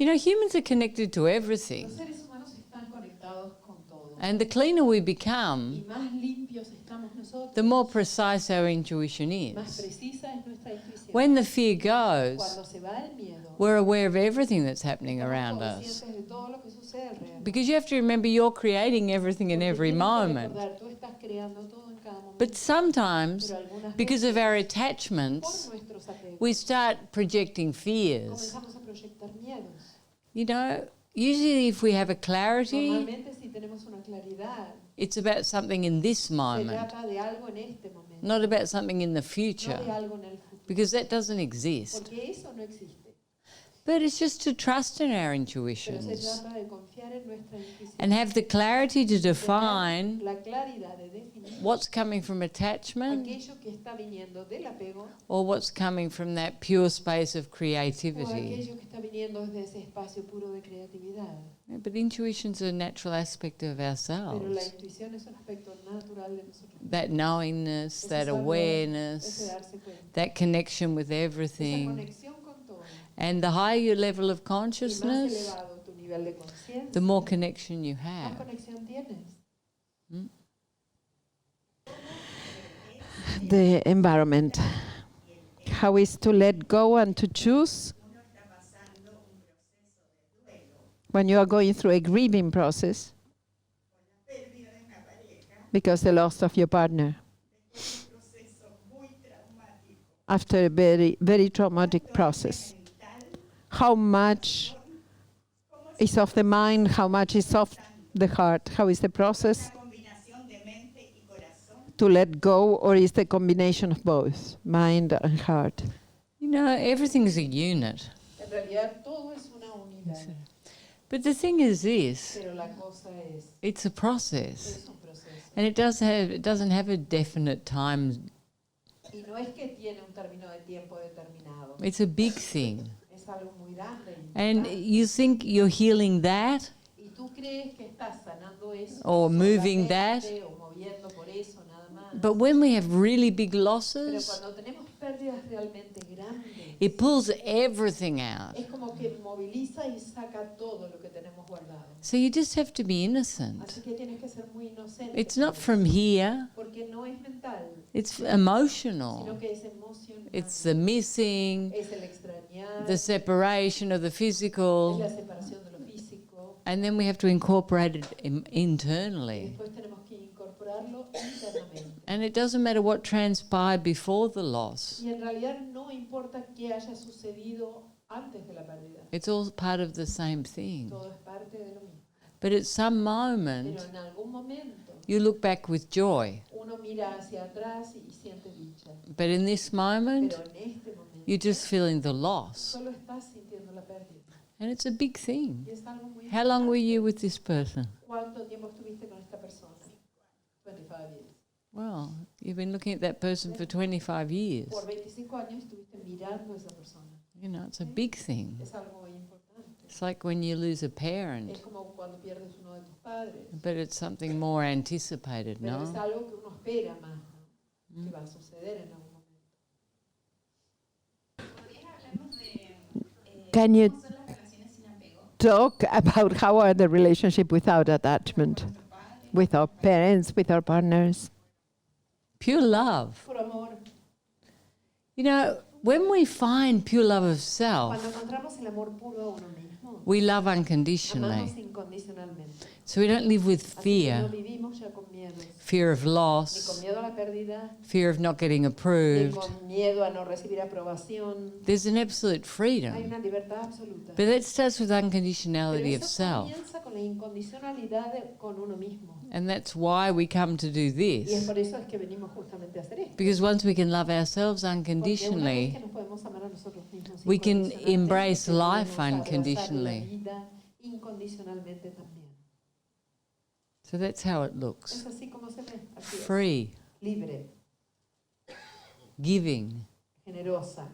You know, humans are connected to everything. Los seres humanos están conectados con todo. And the cleaner we Y become, más limpios estamos nosotros, the more precise our intuition más is. precisa es nuestra intuición. When the fear goes, Cuando se va el miedo, we're aware of everything that's happening estamos around us. conscientes de todo lo que sucede alrededor. Because you have to remember you're creating everything in Porque every tienes que moment. recordar, tú estás creando todo en cada momento. But sometimes, Pero algunas because of veces, our por attachments, nuestros apegos, we start projecting fears. comenzamos a proyectar miedos. You know, usually if we have a clarity, Normalmente si tenemos una claridad, it's about something in this se moment, trata de algo en este momento, not about something in the no future, de algo en el futuro. because that doesn't exist. Porque eso no existe. But it's just to trust in our Pero se intuitions trata de confiar en nuestra intuición. and have the clarity to Tener define la claridad de definir what's coming from attachment aquello que está viniendo del apego or what's coming from that pure space of o creativity. aquello que está viniendo desde ese espacio puro de creatividad. Yeah, but intuition's a natural aspect of Pero la ourselves. intuición es un aspecto natural de nosotros. That knowingness, Ese that saber, ese awareness, darse cuenta, that connection with esa everything. conexión con todo. And the higher your level of Y más consciousness, elevado tu nivel de conciencia, the more connection you más have. conexión tienes. The environment. How is to let go and to choose when you are going through a grieving process because the loss of your partner after a very, very traumatic process. How much is of the mind? How much is of the heart? How is the process to let go, or is the combination of both, mind and heart? You know, everything is a unit. En realidad todo es una unidad, But the thing is this, pero la cosa it's a process. es un proceso. And it doesn't have a definite time. Y no es que tiene un término de tiempo determinado. It's a big thing. Es algo muy grande. And you think you're healing that, Y tú crees que estás sanando eso, or moving that. solamente, o moviendo por eso nada más. But when we have really big Pero losses, cuando tenemos pérdidas realmente grandes, it pulls everything out. es como que moviliza y saca todo lo que tenemos guardado. So you just have to be innocent. Así que tienes que ser muy inocente. It's not from here, Porque no es mental, it's sino emotional. que es emocional. It's the missing, Es el extrañar, the separation of the es physical, la separación de lo físico. and then we have to incorporate it Y internally. después tenemos que incorporarlo internamente. And it doesn't matter what transpired before the loss. Y en realidad no importa qué haya sucedido antes de la pérdida. It's all part of the same thing. Todo es parte de lo mismo. But at some moment, Pero en algún momento you look back with joy. uno mira hacia atrás y siente dicha. But in this moment, Pero en este momento you're just feeling the loss. solo estás sintiendo la pérdida. And it's a big thing. Y es algo muy How long were importante. you with this person? ¿Cuánto tiempo estuviste con esta persona? 25 years. Well, you've been looking at that person for 25 years. Por 25 años estuviste mirando a esa persona. You know, it's a big thing. Es algo muy importante. It's like when you lose a parent, Es como cuando pierdes uno de tus padres. but it's something more anticipated, Pero es no? algo que uno espera más, ¿no? Que va a suceder en algún momento. Can you talk about how are the relationship without attachment, with our parents, with our partners? Pure love. Por amor, You know, when we find pure love of cuando self, encontramos el amor puro a uno mismo, we love amamos unconditionally. incondicionalmente. So we don't live with Así que no fear, vivimos ya con miedos, fear of ni con loss, miedo a la pérdida, fear of not getting ni approved. con miedo a no recibir aprobación. There's an absolute Hay freedom. una libertad absoluta. But that starts with Pero unconditionality of eso self. comienza con la incondicionalidad con uno mismo. And that's why we come to do Y es this. por eso es que venimos justamente a hacer esto. Because once we can love ourselves Porque una vez que unconditionally, nos podemos amar a nosotros mismos we can incondicionalmente, embrace podemos life abrazar la unconditionally. vida incondicionalmente también. So that's how it looks. Es así como se ve, así es. Free, Libre, giving, generosa,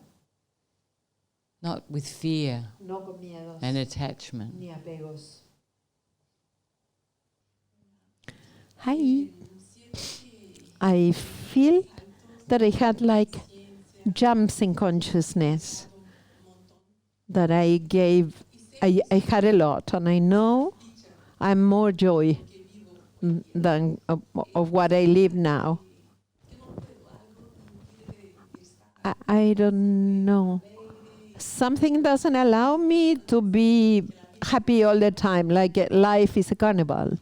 not with fear no con miedos and attachment. ni apegos. Hi. I feel that I had like jumps in consciousness, that I gave I had a lot, and I know I'm more joy than of what I live now. I don't know. Something doesn't allow me to be happy all the time, like life is a carnival.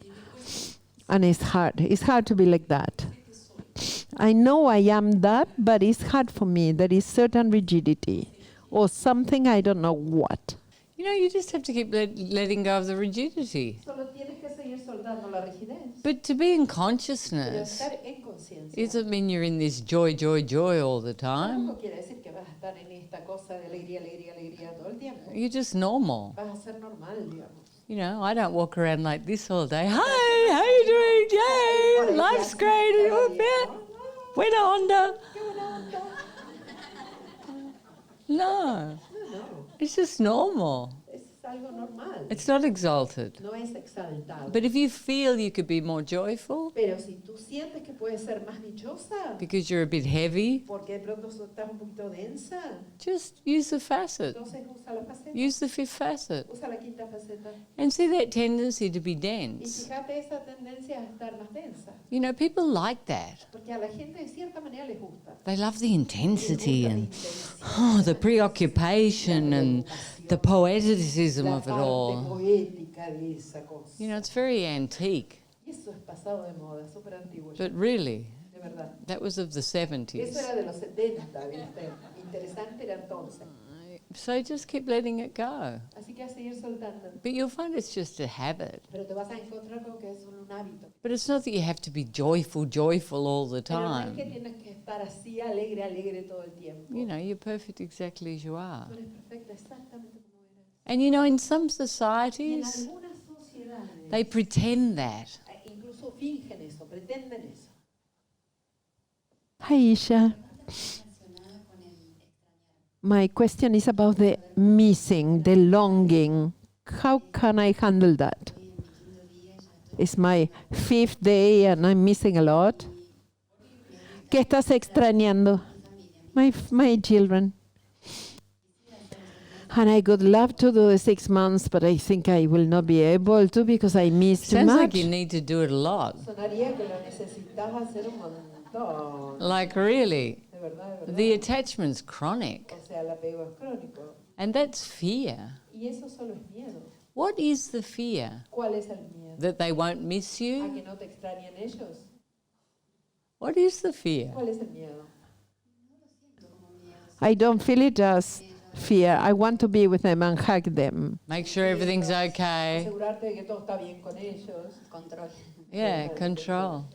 And it's hard. It's hard to be like that. I know I am that, but it's hard for me. There is certain rigidity or something, I don't know what. You know, you just have to keep letting go of the rigidity. Solo tienes que seguir soltando la rigidez. But to be in Pero consciousness, estar en conciencia. it doesn't mean you're in this joy, joy, joy all the time. Tampoco quiere decir que vas a estar en esta cosa de alegría, alegría, alegría todo el tiempo. You're just normal. Vas a ser normal, digamos. You know, I don't walk around like this all day. Hi, how you doing? Yay, life's great. Oh, yeah. Buena onda. Qué buena onda. No, No, it's just normal. es algo normal. It's not exalted. No es exaltado. But if you feel you could be more joyful Pero si tú sientes que puedes ser más dichosa, because you're a bit heavy, porque de pronto estás un poquito densa, just use the facet. entonces usa la faceta, Use the fifth facet. usa la quinta faceta. And see that tendency to be Y dense. fíjate esa tendencia a estar más densa, You know, people like that. porque a la gente de cierta manera les gusta. They love the intensity and the preoccupation and the poeticism La of it parte all. poética de esa cosa. You know, it's very antique. Y eso es pasado de moda, súper antiguo. But really, De verdad. that was of the Eso 70s. era de los 70, ¿viste? Interesante era entonces. So just keep letting it go. Así que a seguir soltando. But you'll find it's just a habit. Pero te vas a encontrar con que es solo un hábito. But it's not that you have to be joyful, joyful all the Pero no es que time. tienes que estar así alegre, alegre todo el tiempo. You know, you're perfect exactly as you are. Tú eres perfecta exactamente como eres. And you know, in some Y en societies, algunas sociedades they pretend that. incluso fingen eso, pretenden eso. Hi, Isha. My question is about the missing, the longing. How can I handle that? It's my 5th day and I'm missing a lot. ¿Qué estás extrañando? My children. And I would love to do the 6 months, but I think I will not be able to because I miss too Sounds much. like you need to do it a lot. Sonaría que lo necesitas hacer un montón. Like really, De verdad, de verdad. the attachment's chronic. O sea, el apego es crónico. And that's fear. Y eso solo es miedo. What is the fear? ¿Cuál es el miedo? That they won't miss ¿A you? que no te extrañen ellos? What is the fear? ¿Cuál es el miedo? I don't feel it as fear. I want to be with them and hug them. Make sure everything's okay. Asegurarte de que todo está bien con ellos. Control. Yeah, control.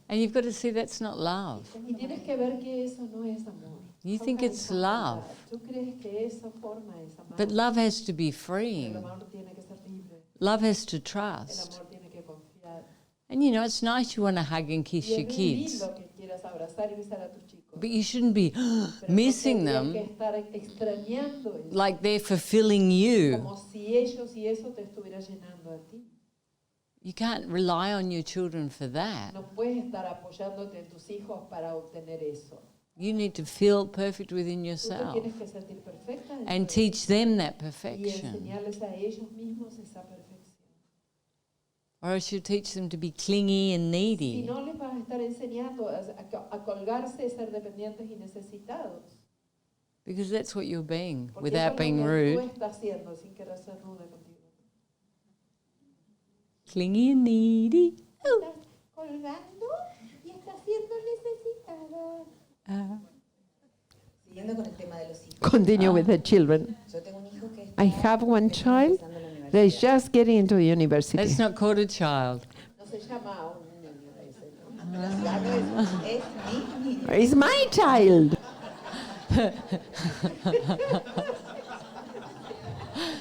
And you've got to see that's not love. Y tienes que ver que eso no es amor. You think Toca it's esa love. maldad. Tú crees que esa forma es amar. But love has to be El freeing. amor tiene que ser libre. Love has to El trust. amor tiene que confiar. And you know, it's nice you want to hug and kiss Y your es muy kids. lindo que quieras abrazar y besar a tus chicos. But you shouldn't be Pero missing no tendrías them que estar extrañando eso. like they're fulfilling you. Como si ellos y eso te estuviera llenando a ti. You can't rely on your children for that. No puedes estar apoyándote en tus hijos para obtener eso. You need to feel perfect within Tú te yourself tienes que sentir perfecta dentro and de teach them that ti y perfection. enseñarles a ellos mismos esa perfección. Or else you teach them to be clingy and Si needy. no les vas a estar enseñando a colgarse, ser dependientes y necesitados. Because that's what you're being Porque without eso es being lo que rude. tú estás haciendo sin querer ser ruda contigo. Clingy and needy. Estás colgando y estás siendo necesitada. Siguiendo con el tema de los hijos. Continue with the children. Yo tengo un hijo que I have one child that is just getting into university. That's not called a child. No se llama un niño ese, ¿no? claro, es mi niño. It's my child.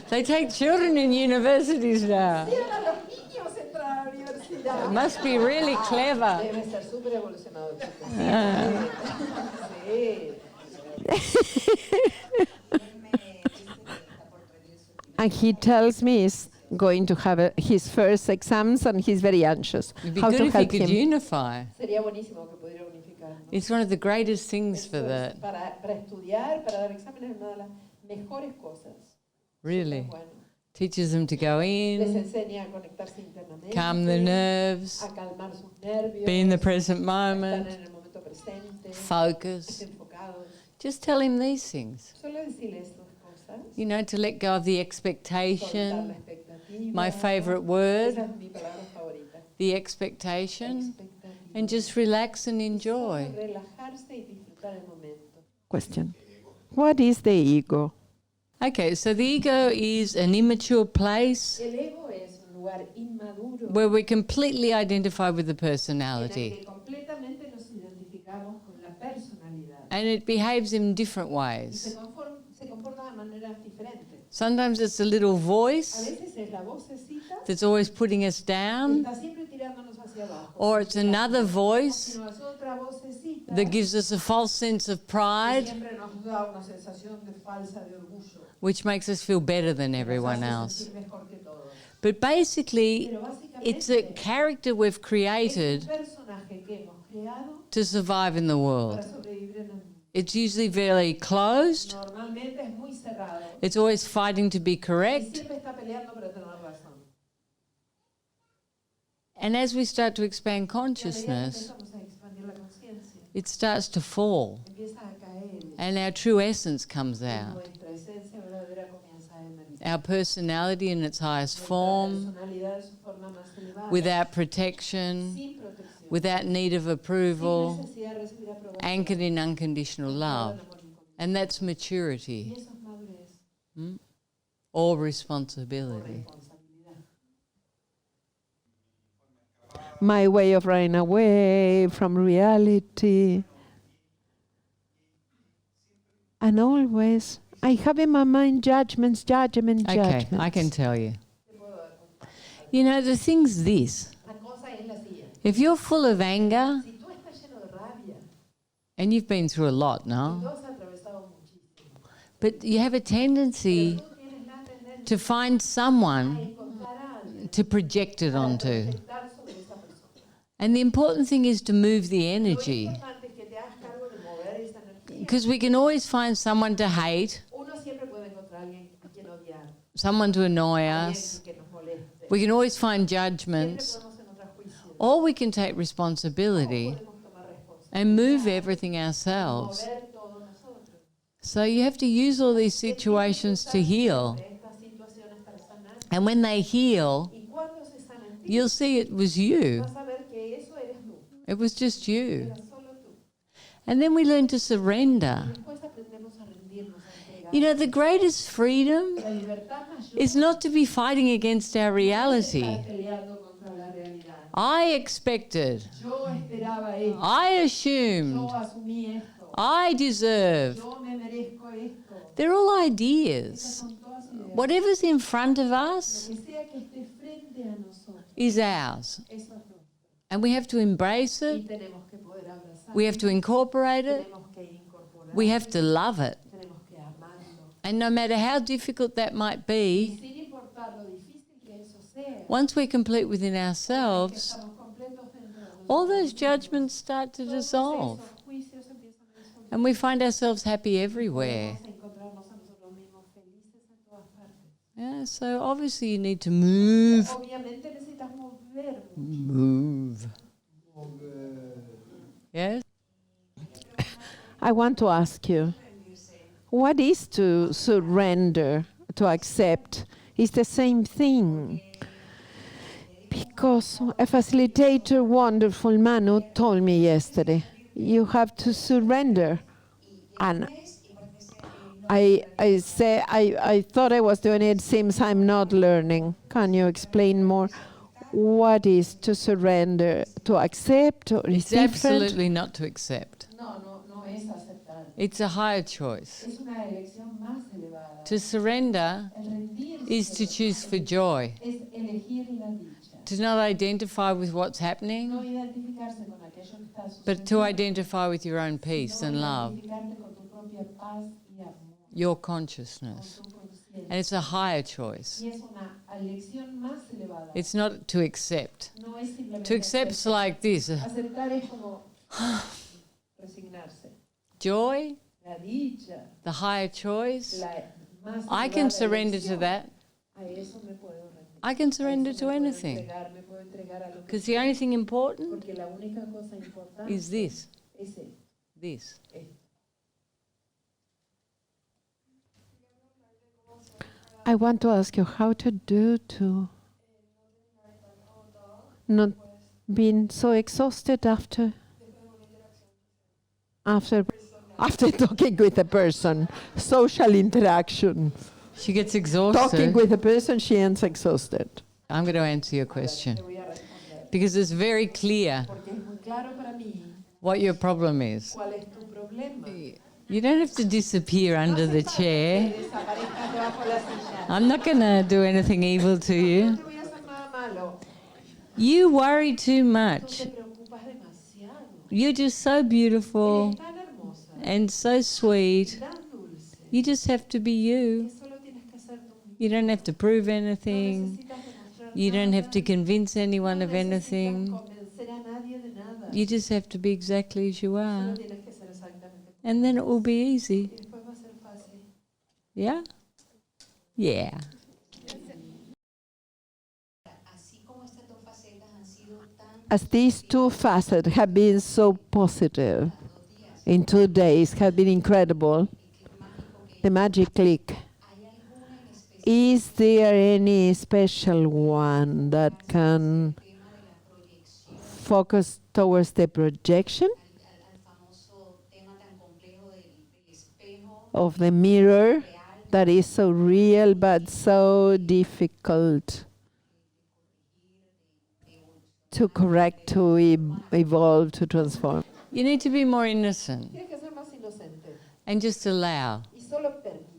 They take children in universities now. Hacían a los niños entrar a la It universidad. must be really clever. Debe ser súper evolucionado, chicos. Sí. Él me dice que está por rendir su And he tells me he's going to have his first exams and he's very anxious. It'd be How good to if you help could him. unify. Sería buenísimo que pudiera unificar, ¿no? It's one of the greatest things for Eso es that. para estudiar, para dar exámenes, es una de las mejores cosas. Really. Bueno, Teaches them to go Les in, enseña a conectarse internamente, calm the nerves, a calmar sus nervios, be in the present a estar moment, en el momento presente, focus. enfocados. Just tell him these things. Solo decirle estas cosas, You know, to let go of the soltar la expectation. expectativa. My favorite word, Esa es mi palabra favorita. the expectation. Expectativa. And just relax and Solo enjoy. relajarse y disfrutar el momento. Question. What is the ego? Okay, so the ego is an immature place El ego es un lugar inmaduro where we completely identify with the en el personality. que completamente nos identificamos con la personalidad. And it behaves in different Y ways. se comporta de maneras diferentes. Sometimes it's a little A voice veces es la vocecita that's always putting us que down, está siempre tirándonos hacia abajo. or it's another voice Sino es otra vocecita that gives us a false sense of que pride, siempre nos da una sensación de falsa de orgullo. which makes us feel better than Nos everyone hace else. sentir mejor que todos. But basically, Pero it's a básicamente character we've es created un personaje que hemos creado to survive in the para world. sobrevivir en el mundo. It's usually very closed. Normalmente es muy cerrado. It's always fighting to be Y correct. siempre está peleando para tener razón. And as we start to expand Y a medida que consciousness, empezamos a expandir la conciencia, it starts to fall. empieza a caer. And our true essence comes Y out. nuestra esencia verdadera comienza a emerger. Our personality in its highest Nuestra form, personalidad en su forma más elevada, without protection, sin protección, without need of sin approval, necesidad de recibir aprobación, anchored in unconditional love. en amor incondicional. And that's Y maturity eso es madurez or o responsibility. responsabilidad. My way of running away from reality. And always, I have in my mind judgments. Okay, I can tell you. You know, the thing's this. La cosa es la siguiente. If you're full of anger, Si tú estás lleno de rabia, and you've been through a lot tú now, has atravesado muchísimo, but you have a tendency tú tienes la tendencia to find a someone encontrar a alguien to project it para onto. proyectar sobre esa persona. And the important thing is to move the Lo energy, importante es que te hagas cargo de mover esa energía. because we can always find someone to hate, Uno siempre puede encontrar a alguien a quien odiar, someone to annoy a us. alguien que nos moleste. We can always find Siempre judgments, podemos encontrar juicios. or we can take O responsibility podemos tomar responsabilidad. and move everything ourselves. Mover todo nosotros. So you have to use all these situations to heal. Estas situaciones para sanar. And when they heal, Y cuando se sana en ti, you'll see it was you. vas a ver que eso eres tú. It was just you. Era solo tú. And then we learn to surrender. Después aprendemos a rendirnos, a entregar. You know, the greatest freedom La libertad mayor is not to be fighting against our es reality. estar peleando contra la realidad. I expected. Yo esperaba esto. I Yo assumed. asumí esto. I deserve. Yo me merezco esto. They're all Esas ideas. son todas ideas. Whatever's in front of Lo us que sea que esté frente a nosotros, is ours. eso es nuestro. And we have to embrace Y it. tenemos que poder abrazarlo. We have to incorporate it. Tenemos que incorporarlo. We have to love it. Tenemos que amarlo. And no matter how difficult that might Y be, sin importar lo difícil que eso sea, once we're complete within que ourselves, estamos completos dentro de nosotros, all those judgments start to todos dissolve. esos juicios empiezan a disolver. And we find ourselves happy everywhere. Podemos encontrarnos a nosotros mismos felices en todas partes. Yeah, so obviously you need to move. Obviamente necesitas mover. Move. Yes? I want to ask you, what is to surrender, to accept? It's the same thing. Because a facilitator, wonderful Manu, told me yesterday, you have to surrender. And I thought I was doing it, seems I'm not learning. Can you explain more? What is to surrender, to accept, or is It's different? absolutely not to accept. No es aceptar. It's a higher choice. Es una elección más elevada. To surrender El rendirse is to choose for joy, es elegir la dicha. to not identify with what's No happening, identificarse con aquello que está but to sucediendo, identify with your own peace sino and love, identificarte con tu propia paz y amor, your con consciousness. tu conciencia. And it's a higher choice. Y es una elección más elevada. It's not to accept. No es simplemente To accept's like this. aceptar es como resignarse. Joy, La dicha, the higher choice, la más I can elevada surrender to elección. that. A eso me puedo rendir. I can A surrender eso to me puedo anything. entregar, me puedo entregar a lo que Because the sea. only thing important Porque la única cosa importante is this. es esto. This. I want to ask you how to do to not being so exhausted after talking with a person, social interaction. She gets Talking exhausted. with a person, she ends exhausted. I'm going to answer your question. Te voy a responder. Because it's very clear Porque es muy claro para mí what your problem is. cuál es tu problema. You don't have to disappear under the chair. Que desaparezcas debajo de la silla. I'm not going to do anything evil to No you. te voy a hacer nada malo. You worry too Tú much. te preocupas demasiado. You're just so beautiful Eres tan hermosa, and so sweet. tan dulce. You just have to be you. Que solo tienes que ser tú mismo. You don't have to prove No anything. necesitas demostrar You don't nada. have to convince anyone No of necesitas anything. convencer a nadie de nada. You just have to be exactly as you are. Solo tienes que ser exactamente como And then it will be easy. y después va a ser fácil. Yeah? Yeah. Así como estas dos facetas han sido tan As these two facets have been so positive in 2 days, have been incredible, the magic click. ¿hay alguna en especial Is there any special one that can tema de la proyección focus towards the projection al famoso tema tan complejo del espejo of the mirror real that is so real but so difficult to correct, to evolve, to transform? You need to be more innocent Tienes que ser más inocente and just allow. y solo permitir.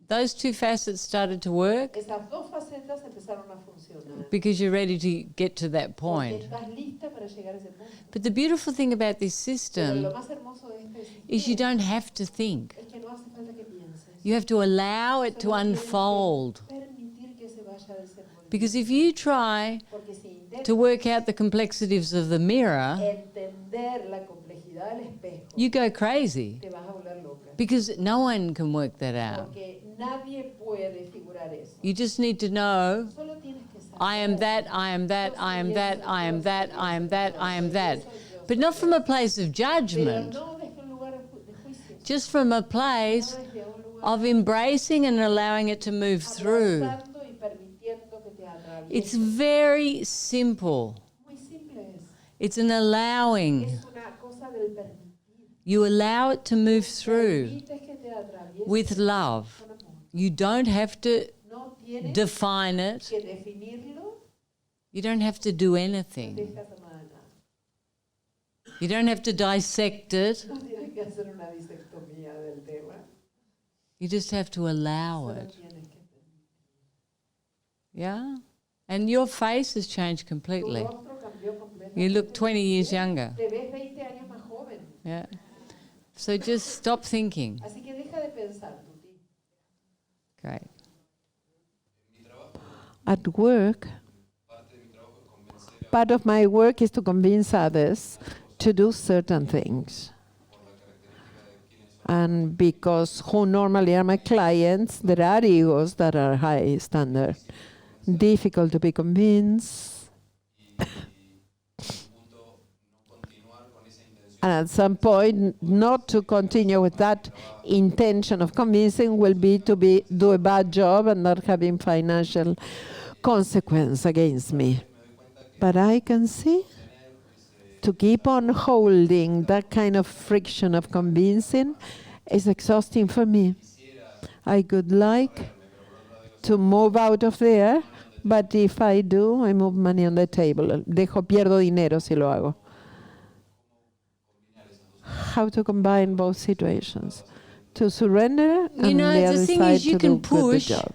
Those two facets started to work Esas dos facetas empezaron a funcionar. because you're ready to get to that Porque point. estás lista para llegar a ese punto. But the beautiful thing about this Pero system lo más hermoso de este is you sistema don't have to think. es que no hace falta que pienses. You have to allow it to Solo tienes que unfold. permitir que se vaya desenvolviendo. Because if you try Porque si intentas to work out the complexities of the mirror, entender la complejidad del espejo, you go crazy. te vas a volver loca. Because no one can work that out. Porque nadie puede figurar eso. You just need to know, Solo tienes que saber. I am that, I am that, I am that, I am that, I am that, I am that. But not from a place of Pero judgment, no desde un lugar de juicio. just from a place No desde un lugar of embracing and allowing it to move through. abrazando y permitiendo que te atraviese. It's very simple. Muy simple es. It's an allowing. Es una cosa del permitir. You allow it to move through Permites que te atraviese with love. con amor. You don't have to No tienes define it. que definirlo, You don't have to do anything. tienes que hacer nada de nada. You don't have to dissect it. No tienes que hacer una disectomía del tema. You just have to allow Solo it. tienes que permitir. Yeah? And your face has changed Tu completely. rostro cambió completamente. You look 20 years younger. Te ves 20 años más joven. Yeah. So just stop thinking. Así que deja de pensar, Tuti. Great. At work, part of my work is to convince others to do certain things. And because who normally are my clients, there are egos that are high standard, difficult to be convinced. And at some point, not to continue with that intention of convincing will be to do a bad job and not having financial consequence against me. But I can see to keep on holding that kind of friction of convincing is exhausting for me. I would like to move out of there, but if I do, I move money on the table. Pierdo dinero si lo hago. How to combine both situations? To surrender and know, the the other thing side is you to can do good the push. job.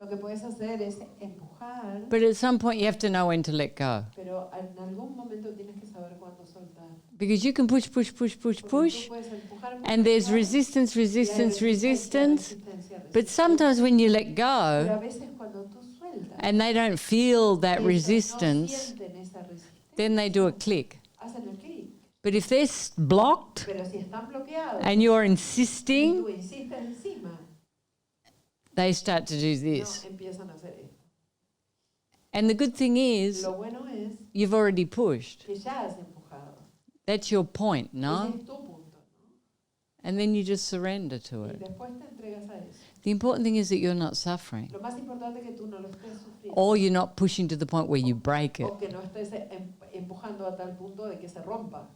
Lo que puedes hacer es empujar, But at some point you have to know when to let go. pero en algún momento tienes que saber cuándo soltar. Because you can push, push, push, push, Porque push. tú puedes empujar, And there's empujar, resistance, y hay resistance, resistencia, resistance. resistencia, But resistencia. sometimes when you let Pero a go veces cuando tú sueltas, and they don't feel that ellos resistance, no sienten esa resistencia, then they do a click. hacen el clic. But if they're blocked Pero si están bloqueados and you're y insisting, tú insistes encima, they start to do no, this. empiezan a hacer esto. And the good thing is, Lo bueno es you've already pushed. que ya has empujado. That's your point, Ese no? es tu punto, ¿no? And then you just surrender to Y it. después te entregas a eso. The important thing is that you're not suffering. Lo más importante es que tú no lo estés sufriendo. Or you're not pushing to the point where you break it. O que no estés empujando a tal punto de que se rompa.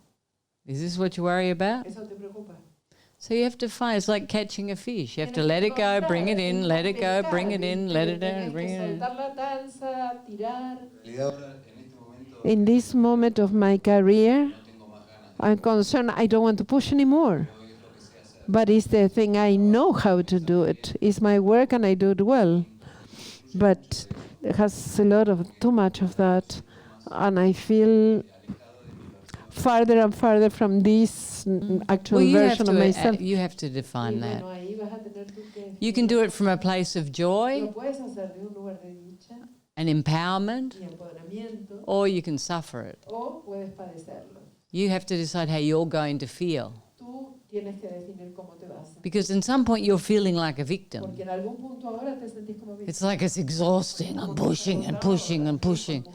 Is this what you worry about? Eso te preocupa. So you have to find, it's like catching a fish. You have to let it go, bring it in, let it go, bring it in, let it out, bring it in. Soltar la danza, tirar. In this moment of my career, I'm concerned I don't want to push anymore. But it's the thing I know how to do it. It's my work and I do it well. But it has a lot of, too much of that. And I feel farther and farther from this actual version of myself. You have to define Y that. bueno, ahí vas a tener tú que You can do it from a place of joy lo puedes hacer de un lugar de dicha and empowerment, y empoderamiento, or you can suffer it. o puedes padecerlo. You have to decide how you're going to feel. Tú tienes que definir cómo te vas. Because in some point you're feeling like a victim. Porque en algún punto ahora te sentís como víctima. It's like it's exhausting. I'm pushing and pushing and pushing.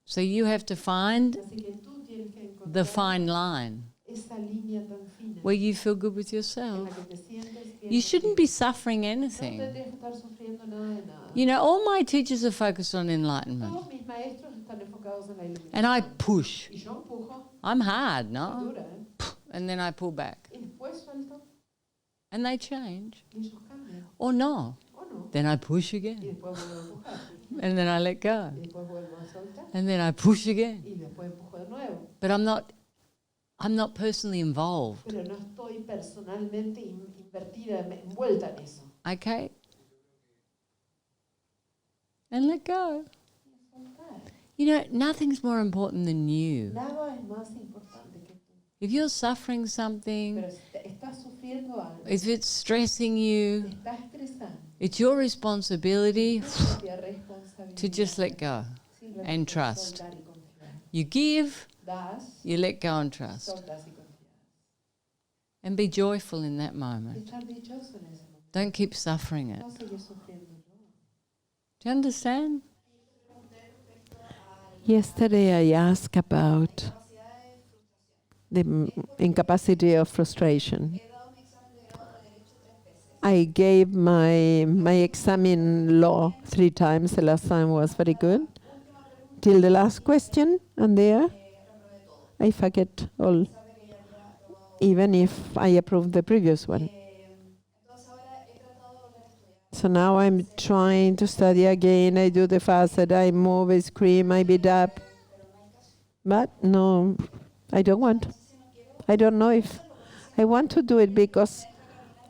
So you have to find Así que tú tienes que encontrar the fine line esa línea tan fina where you feel good with en yourself. la que te sientes bien. You shouldn't be suffering No anything. tendrías que estar sufriendo nada de nada. You know, all my teachers are focused on enlightenment. Todos mis maestros están enfocados en la iluminación. And I push. Y yo empujo, I'm hard, es no? dura, ¿eh? And then I pull back. Y después suelto And they change. y ellos cambian. Or no. O no. Then I push Y again. después vuelvo a empujar. And then I let go. Y después vuelvo a soltar. And then I push again. Y después empujo de nuevo. But I'm not personally involved. Pero no estoy personalmente invertida, envuelta en eso. Okay? And let go. Soltar. You know, nothing's more important than you. Nada es más importante que tú. If you're suffering something, Pero si estás sufriendo algo, if it's stressing you, te estás estresando, it's your responsibility tu propia responsabilidad. to just let go Simplemente and trust. soltar y confiar. You give, Das, you let go and trust. soltas y confías. And be joyful in that Y moment. estar dichoso en ese momento. Don't keep suffering it. No seguir sufriendo yo. Do you understand? Yesterday I asked about the incapacity of frustration. I gave my exam in law 3 times. The last time was very good. Till the last question, and there I forget all, even if I approved the previous one. So now I'm trying to study again. I do the facet, I move, I scream, I beat up. But no, I don't want. I don't know if I want to do it because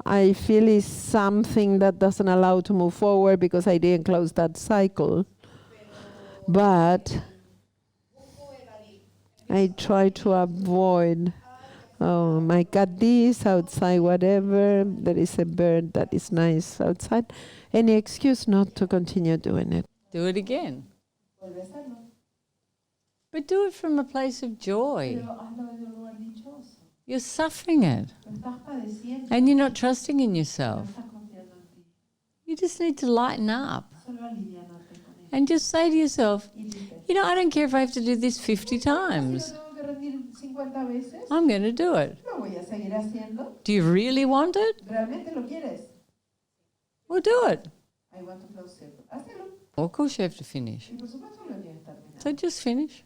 I feel it's something that doesn't allow to move forward because I didn't close that cycle. But I try to avoid, I got this outside, whatever, there is a bird that is nice outside. Any excuse not to continue doing it. Do it again. Vuelve a hacerlo. But do it from a place of joy. Pero hazlo desde un lugar dichoso. You're suffering it. Lo estás padeciendo. And you're not trusting in No yourself. estás confiando en ti. You just need to lighten up Solo aliviánate con eso. and just say to yourself, Y dices, you know, I don't care if I have to do this 50 si times. lo tengo que rendir 50 veces, I'm going to do it. lo voy a seguir haciendo. Do you really want it? ¿Realmente lo quieres? Well, do it. I want to close it. Hazlo. Well, of course you have to finish. Y por supuesto lo tienes que terminar. So just finish.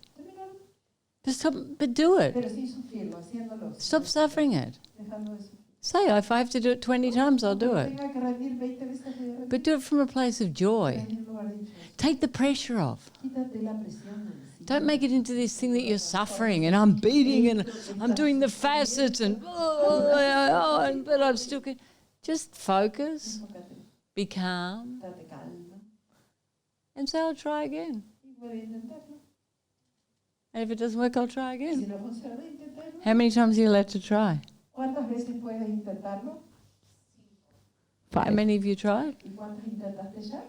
Terminarlo. But do it. Pero sin sufrirlo, haciéndolo. Stop suffering it. Dejando de sufrir. Say, if I have to do it 20 times, I'll do it. Tenga que rendir 20 veces, voy a rendir. But do it from a place of joy. Desde un lugar dichoso. Take the pressure off. Quítate la presión de encima. Don't make it into this thing that you're suffering and I'm beating and I'm doing the facets and but I'm still. Just focus, Enfócate, be calm, date calma and say, I'll try again. y puedes intentarlo. And if it doesn't work, I'll try Si again. no funciona, inténtalo. How many times are you allowed to try? ¿Cuántas veces puedes intentarlo? How 5. many of you tried? ¿Y cuántas intentaste ya?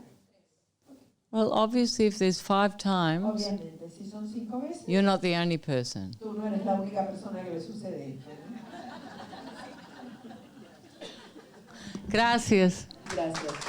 Well, obviously, if there's 5 times, Obviamente, si son 5 veces, you're not the only person. tú no eres la única persona que le sucede esto, ¿no? Gracias. Gracias.